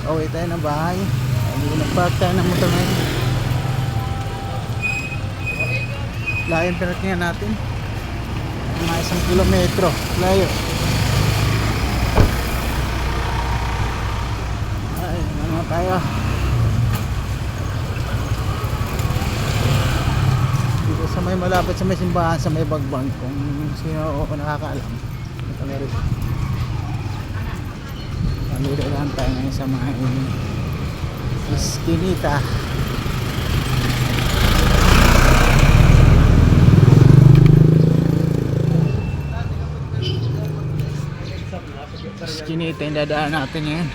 Pauwi tayo ng bahay. Nag-park tayo ng motor ngayon. Layo yung pinarkingan natin. Mga 1 kilometro. Layo. Ay, ano tayo. Dito sa may malapit sa may simbahan, sa may Bagbag. Kung sino o nakakaalam. Ito na rin. Nalililaan tayo ngayon sa mga Eskinita. Eskinita yung dadaan natin ngayon.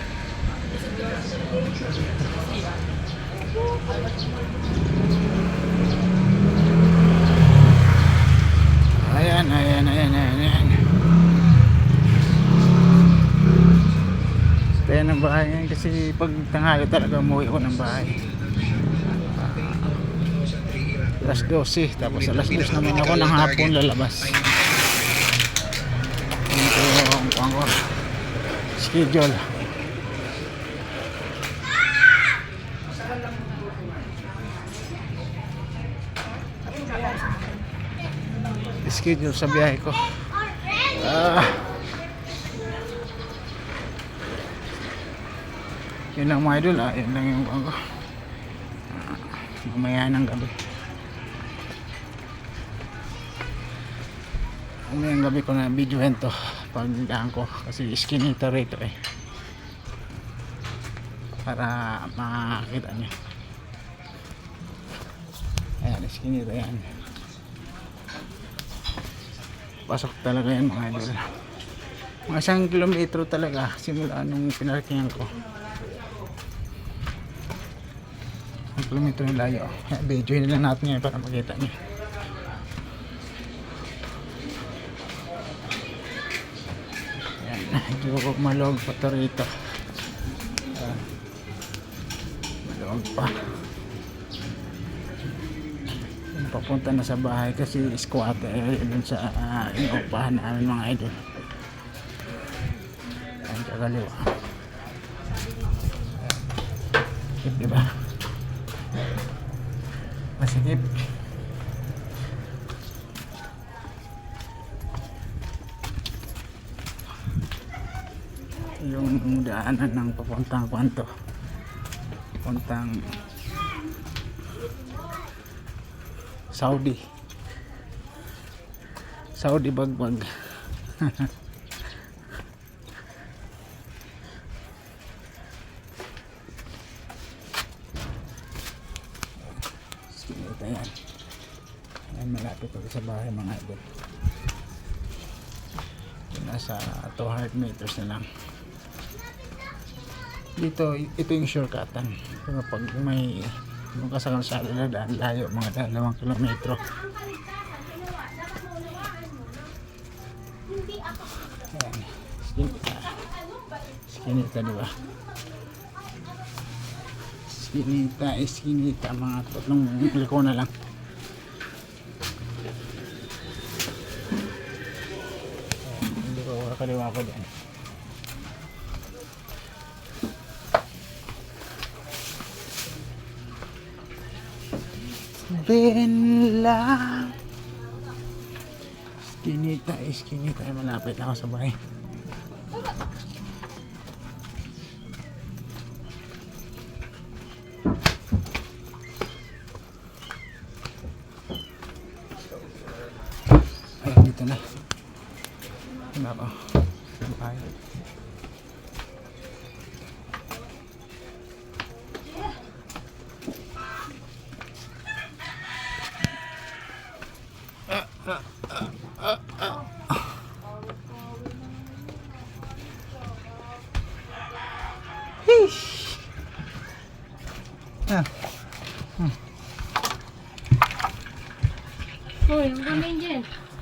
Ayan. Tayo ng bahay ngayon kasi pag tanghali talaga umuwi ako ng bahay. Alas 12, tapos alas 2 naman ako ng hapon lalabas. Ito ang schedule. Schedule sa biyahe ko. Yun lang mga idol, yun lang yung mamaya ng gabi. Mamayang gabi ko na videohan to pagdaan ko kasi Eskinita rito para makakita nyo. Ayan, Eskinita yan. Pasok talaga yan mga idol. Mga 1 kilometro talaga simula nung pinarkingan ko. 1 kilometro yung layo. Video na lang natin yan para makita nyo. Medyo malog pa ito rito. Malog pa. Papunta na sa bahay kasi squatter dun sa inuupahan namin mga idol. Ayan sa kaliwa. Sikip diba? Masikip. Yung daanan ng papuntang kwanto, papuntang Saudi Bagbag. Ito yan. Ayan, malapit ako sa bahay mga idol. Nasa 200 meters na lang. Dito, ito yung shortcutan. Pero pag may kasakal sa daan, layo, mga 2 kilometro. Ayan, Eskinita diba? Eskinita, mga 3 liko na lang. Hindi ko kakaliwa ko dyan. Lang Eskinita ay malapit ako sa bahay. Ayan, dito na. Nako, bahay. Hoy, ang galing dyan.